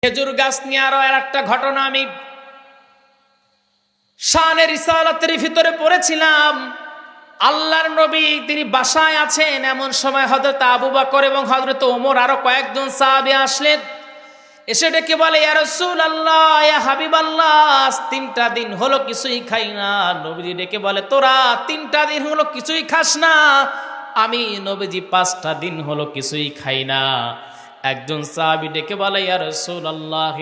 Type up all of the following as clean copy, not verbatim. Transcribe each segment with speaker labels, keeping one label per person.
Speaker 1: খেজুর গাছ নিয়ে আরো একটা ঘটনা আমি শানে রিসালাতের ভিতরে পড়েছিলাম। আল্লাহর নবী তিনি বাসায় আছেন, এমন সময় হযরত আবু বকর এবং হযরত ওমর আরো কয়েকজন সাহাবী আসলেন। এসে ডেকে বলে, ইয়া রাসূলুল্লাহ, ইয়া হাবিবাল্লাহ, 3টা দিন হলো কিছুই খাই না। নবীজি ডেকে বলে, তোরা 3টা দিন হলো কিছুই খাস না, আমি নবীজি 5টা দিন হলো কিছুই খাই না। একজন সাহাবী ডেকে বলে, ইয়া রাসূলুল্লাহ,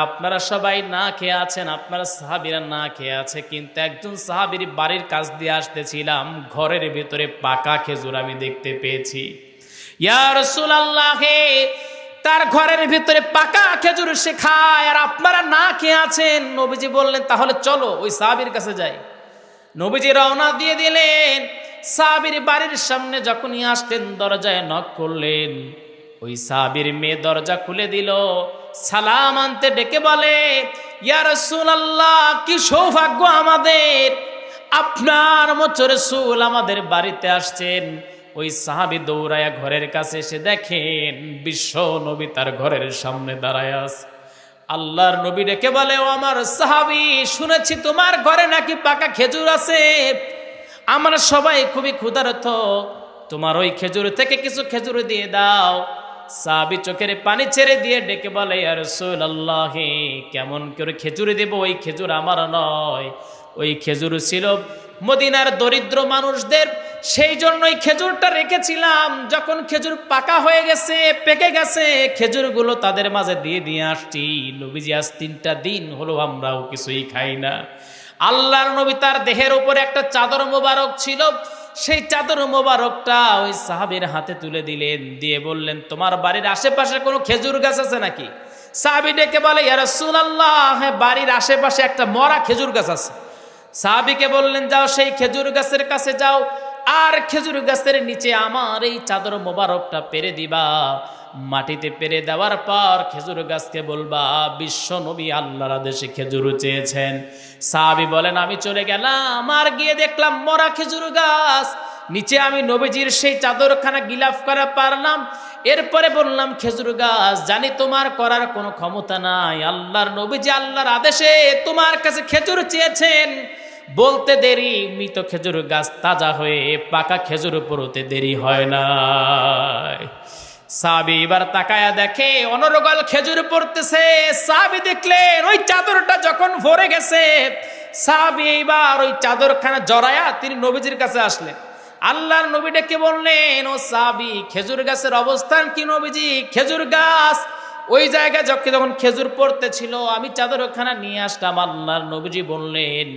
Speaker 1: আপনারা সবাই না খেয়ে আছেন, আপনারা সাহাবীরা না খেয়ে আছে, কিন্তু একজন সাহাবীর বাড়ির কাছ দিয়ে আসতেছিলাম, ঘরের ভিতরে পাকা খেজুর আমি দেখতে পেয়েছি। ইয়া রাসূলুল্লাহ, তার ঘরের ভিতরে পাকা খেজুর সে খায়, আর আপনারা না খেয়ে আছেন। নবীজি বললেন, তাহলে চলো ওই সাহাবীর কাছে যাই। নবীজি রওনা দিয়ে দিলেন। সাহাবীর বাড়ির সামনে যখনই আসলেন, দরজায় নক করলেন। ওই সাহাবীর মেয়ে দরজা খুলে দিল, সালাম আনতে ডেকে বলে, ইয়া রাসূলুল্লাহ, কি সৌভাগ্য আমাদের, আপনার মতো রাসূল আমাদের বাড়িতে আসছেন। ওই সাহাবী দৌড়ায়া ঘরের কাছে এসে দেখেন বিশ্ব নবী তার ঘরের সামনে দাঁড়ায় আছে। আল্লাহর নবী ডেকে বলে, ও আমার সাহাবী, শুনেছি তোমার ঘরে নাকি পাকা খেজুর আছে, আমরা সবাই খুবই ক্ষুধার্ত, তোমার ওই খেজুর থেকে কিছু খেজুর দিয়ে দাও। সাহাবী চোখের পানি ছেড়ে দিয়ে ডেকে বলে, ইয়া রাসূলুল্লাহ, কেমন করে খেজুর দেব, ওই খেজুর আমার নয়, ওই খেজুর ছিল মদিনার দরিদ্র মানুষদের, সেই জন্যই খেজুরটা রেখেছিলাম। যখন খেজুর পাকা হয়ে গেছে, পেকে গেছে, খেজুরগুলো তাদের মাঝে দিয়ে দিয়ে আসছি। নবীজি আজ 3টা দিন হলো আমরাও কিছুই খাই না। আল্লাহর নবী তার দেহের উপরে একটা চাদর মোবারক ছিল, সেই চাদর মোবারকটা ওই সাহাবীর হাতে তুলে দিলেন, দিয়ে বললেন, তোমার বাড়ির আশেপাশে কোনো খেজুর গাছ আছে নাকি? সাহাবী ডেকে বলে, ইয়া রাসূলুল্লাহ, হ্যাঁ, বাড়ির আশেপাশে একটা মরা খেজুর গাছ আছে। সাহাবীকে বললেন, যাও সেই খেজুর গাছের কাছে যাও, আর খেজুর গাছের নিচে আমার এই চাদর মোবারকটা পেরে দিবা। মাটিতে পেরে দেওয়ার পর খেজুর গাছকে বলবা, বিশ্ব নবী আল্লাহর আদেশে খেজুর চেয়েছেন। সাহাবী বলেন, আমি চলে গেলাম, আর গিয়ে দেখলাম মরা খেজুর গাছ, নিচে আমি নবীজির সেই চাদরখানা গিলাফ করা পারলাম। এরপরে বললাম, খেজুর গাছ, জানি তোমার করার কোনো ক্ষমতা নাই, আল্লাহর নবীজি আল্লাহর আদেশে তোমার কাছে খেজুর চেয়েছেন। বলতে দেরি, মৃত খেজুর গাছ তাজা হয়ে পাকা খেজুর পড়তে দেরি হয় না। সাহাবী এবার তাকায়া দেখে অনর্গল খেজুর পড়তেছে। সাহাবী দেখলেন ওই চাদরটা যখন ভরে গেছে, সাহাবী এবার ওই চাদরখানা জড়ায়া তিনি নবীজির কাছে আসলেন। আল্লাহর নবী ডেকে বললেন, ও সাহাবী, খেজুর গাছের অবস্থান কি? নবীজি, খেজুর গাছ ওই জায়গায় যখন খেজুর পড়তেছিল আমি চাদরখানা নিয়ে আসলাম। আল্লাহর নবীজি বললেন,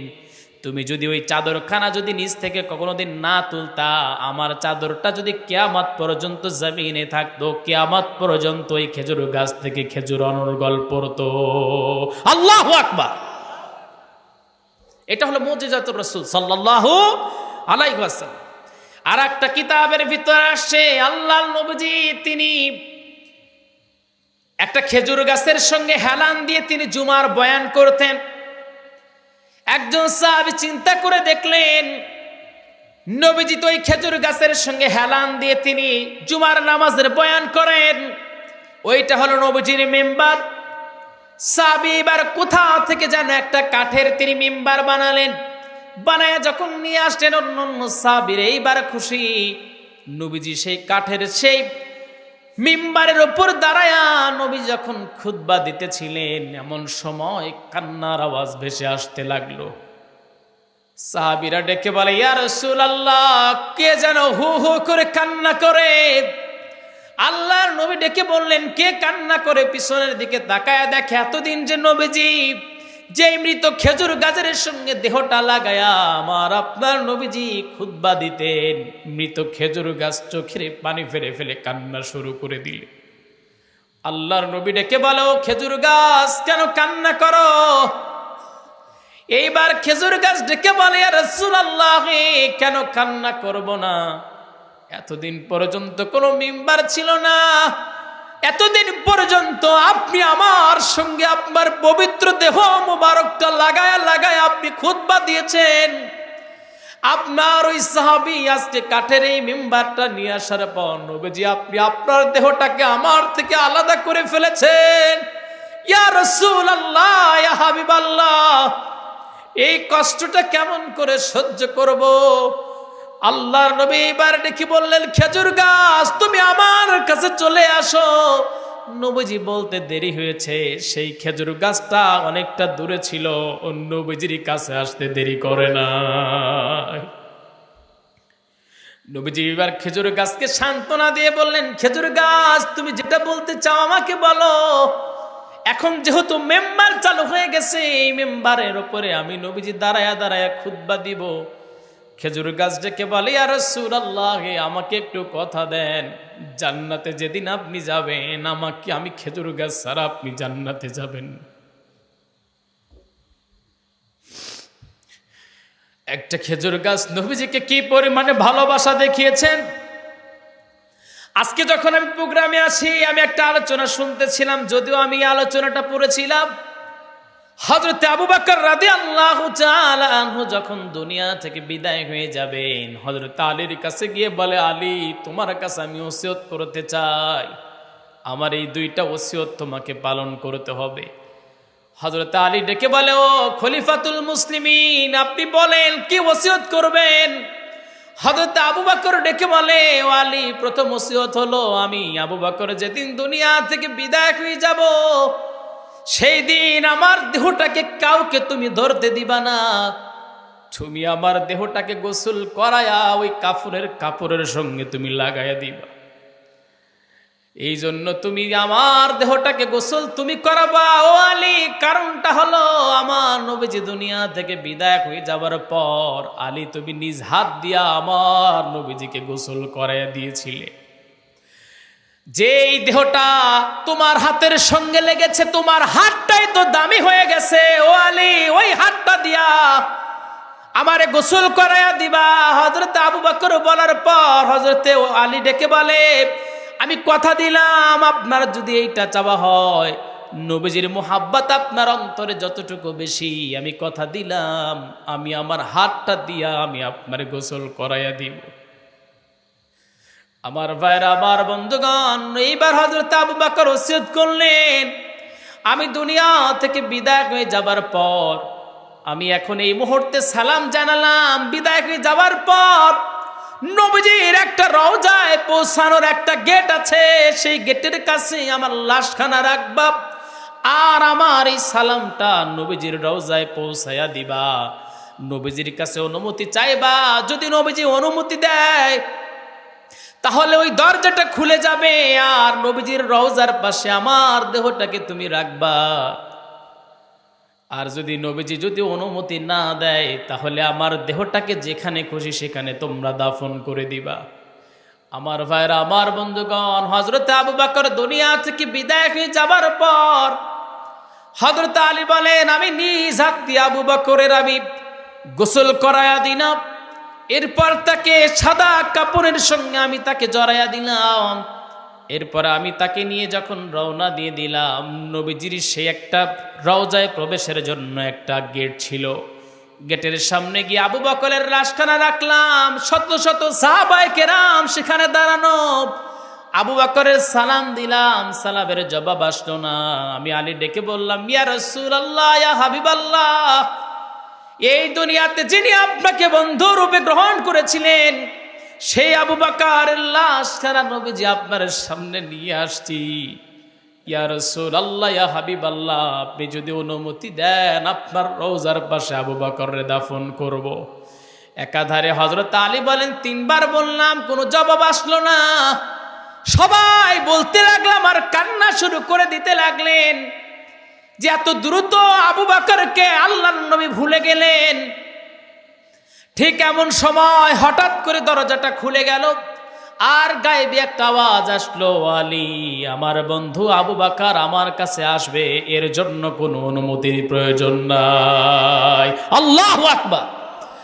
Speaker 1: তুমি যদি ওই চাদরখানা যদি নিচ থেকে কোনোদিন না তুলতা, আমার চাদরটা যদি কিয়ামত পর্যন্ত জমিনে থাকতো, কিয়ামত পর্যন্ত ওই খেজুর গাছ থেকে খেজুর অনর্গল পড়তো। আল্লাহু আকবার। এটা হলো মুজিজাতুর রাসূল সাল্লাল্লাহু আলাইহি ওয়াসাল্লাম। আর একটা কিতাবের ভিতরে আসছে, আল্লাহর নবীজি তিনি একটা খেজুর গাছের সঙ্গে হেলান দিয়ে তিনি জুমার বয়ান করতেন। একজন সাহাবী চিন্তা করে দেখলেন, নবীজি তো এই খেজুর গাছের সঙ্গে হেলান দিয়ে তিনি জুমার নামাজের বয়ান করেন, ওইটা হলো নবীজির মিম্বার। সাহাবী এবার কোথা থেকে যেন একটা কাঠের তিনি মিম্বার বানালেন, বানায়া যখন নিয়ে আসলেন, অন্য সাহাবীর এইবার খুশি। নবীজি সেই কাঠের সেই মিম্বারের উপর দাঁড়ায়া নবী যখন খুতবা দিতেছিলেন, এমন সময় কান্নার আওয়াজ ভেসে আসতে লাগলো। সাহাবীরা ডেকে বলে, ইয়া রাসূলুল্লাহ, কে যেন হু হু করে কান্না করে। আল্লাহর নবী ডেকে বললেন, কে কান্না করে? পিছনের দিকে তাকায়া দেখে এতদিন যে নবীজি যে মৃত খেজুর গাছের সঙ্গে দেহটা লাগায়া আমার আপনার নবীজি খুতবা দিতেন, মৃত খেজুর গাছ চোখের পানি ফেলে ফেলে কান্না শুরু করে দিলে। আল্লাহর নবী ডেকে বলো, খেজুর গাছ কেন কান্না করো? এইবার খেজুর গাছ ডেকে বলে, ইয়া রাসূলুল্লাহ, কেন কান্না করব না? এতদিন পর্যন্ত কোনো মিম্বার ছিল না, এতদিন পর্যন্ত আপনি আমার সঙ্গে আপনার পবিত্র দেহ মোবারকটা লাগায়া লাগায়া আপনি খুতবা দিয়েছেন। আপনার ওই সাহাবী আজকে কাঠের এই মিম্বারটা নিয়ে আসার পর নবীজি আপনি আপনার দেহটাকে আমার থেকে আলাদা করে ফেলেছেন। ইয়া রাসূলুল্লাহ, ইয়া হাবিবাল্লাহ, এই কষ্টটা কেমন করে সহ্য করব? আল্লাহর নবী এবার ডেকে বললেন, খেজুর গাছ তুমি আমার কাছে চলে আসো। নবীজি বলতে দেরি হয়েছে, সেই খেজুর গাছটা অনেকটা দূরে ছিল, নবীজির কাছে আসতে দেরি করে না। নবীজি এবার খেজুর গাছকে সান্ত্বনা দিয়ে বললেন, খেজুর গাছ তুমি যেটা বলতে চাও আমাকে বলো। এখন যেহেতু মেম্বার চালু হয়ে গেছে, এই মেম্বারের উপরে আমি নবীজি দাঁড়ায়া দাঁড়ায়া খুতবা দিব। খেজুর গাছ ডেকে বলে, ইয়া রাসূলুল্লাহ, আমাকে একটু কথা দেন, জান্নাতে যেদিন আপনি যাবেন আমি খেজুর গাছ ছাড়া আপনি জান্নাতে যাবেন। একটা খেজুর গাছ নবীজিকে কি পরিমাণে ভালোবাসা দেখিয়েছেন। আজকে যখন আমি প্রোগ্রামে আসি, আমি একটা আলোচনা শুনতেছিলাম, যদিও আমি আলোচনাটা পড়েছিলাম। হযরত আবু বকর রাদিয়াল্লাহু তাআলা আনহু যখন দুনিয়া থেকে বিদায় হয়ে যাবেন, হযরত আলীর কাছে গিয়ে বলে, আলী তোমার কাছে আমি ওসিয়ত করতে চাই, আমার এই দুইটা ওসিয়ত তোমাকে পালন করতে হবে। হযরত আলী ডেকে বলে, ও খলিফাতুল মুসলিমিন, আপনি বলেন কি ওসিয়ত করবেন? হযরত আবু বকর ডেকে বলে, ও আলী, প্রথম ওসিয়ত হলো আমি আবু বকর যেদিন দুনিয়া থেকে বিদায় হয়ে যাব, সেই দিন আমার দেহটাকে কাউকে তুমি ধরতে দিবা না। তুমি আমার দেহটাকে গোসল করায়া ওই কাপড়ের সঙ্গে তুমি লাগাইয়া দিবা। এই জন্য তুমি আমার দেহটাকে গোসল তুমি করাবা ও আলী। কারণটা হলো, আমার নবীজি দুনিয়া থেকে বিদায় হয়ে যাবার পর আলী তুমি নিজ হাত দিয়া আমার নবীজিকে গোসল করাইয়া দিয়েছিলে। যেই দেহটা তোমার হাতের সঙ্গে লেগেছে, তোমার হাতটাই তো দামি হয়ে গেছে ও আলী, ওই হাতটা দিয়া আমারে গোসল করাইয়া দিবা। হযরত আবু বকর বলার পর হযরত আলী ডেকে বলে, আমি কথা দিলাম আপনার যদি এইটা চাওয়া হয়, নবীজির মুহাব্বত আপনার অন্তরে যতটুকু বেশি, আমি কথা দিলাম আমি আমার হাতটা দিয়া আমি আপনারে গোসল করাইয়া দিব। আমার ভাইরা, আমার বন্ধুগণ, এইবার হযরত আবু বকর ওসিয়ত করলেন, আমি দুনিয়া থেকে বিদায় হয়ে যাবার পর, আমি এখন এই মুহূর্তে সালাম জানালাম, বিদায় হয়ে যাবার পর নবীজির একটা রওজায় পৌঁছানোর একটা গেট আছে, সেই গেটের কাছে আমার লাশখানা রাখবা, আর আমার এই সালামটা নবীজির রওজায় পৌঁছায়া দিবা। নবীজির কাছে অনুমতি চাইবা, যদি নবীজি অনুমতি দেয় তাহলে ওই দরজাটা খুলে যাবে, আর নবীজির রওজার পাশে আমার দেহটাকে তুমি রাখবা। আর যদি নবীজি অনুমতি না দেয়, তাহলে আমার দেহটাকে যেখানে খুশি সেখানে তোমরা দাফন করে দিবা। আমার ভাইরা, আমার বন্ধুগণ, হযরত আবু বকর দুনিয়া থেকে বিদায় হয়ে যাবার পর হযরত আলী বলেন, আমি নিজ হাত দিয়ে আবু বকরের আমি গোসল করায়া দিলাম, এরপর তাকে সাদা কাপড়ের সঙ্গে আমি তাকে জড়াইয়া দিলাম। এরপর আমি তাকে নিয়ে যখন রওনা দিয়ে দিলাম, নবীজির সেই একটা রওজায় প্রবেশের জন্য একটা গেট ছিল, গেটের সামনে গিয়ে আবু বকরের লাশখানা রাখলাম, শত শত সাহাবায়ে কেরাম সেখানে দাঁড়ানো। আবু বকরের সালাম দিলাম, সালামের জবাব আসলো না। আমি আলী ডেকে বললাম, ইয়া রাসূলুল্লাহ, ইয়া হাবিবাল্লাহ, এই দুনিয়াতে যিনি আপনাকে বন্ধু রূপে গ্রহণ করেছিলেন, সেই আবু বকরের লাশখানা নবীজি আপনার সামনে নিয়ে আসছি। ইয়া রাসূলুল্লাহ, ইয়া হাবিবাল্লাহ, আপনি যদি অনুমতি দেন আপনার রওজার পাশে আবু বকরের দাফন করব। একাধারে হযরত আলী বলেন, 3 বার বললাম, কোনো জবাব আসলো না। সবাই বলতে লাগলাম আর কান্না শুরু করে দিতে লাগলেন যে এত দ্রুত আবু বকরকে আল্লাহর নবী ভুলে গেলেন। ঠিক এমন সময় হঠাৎ করে দরজাটা খুলে গেল, আর গায়েবী একটা আওয়াজ আসলো, আলী, আমার বন্ধু আবু বকর আমার কাছে আসবে, এর জন্য কোনো অনুমতির প্রয়োজন নাই। আল্লাহু আকবার।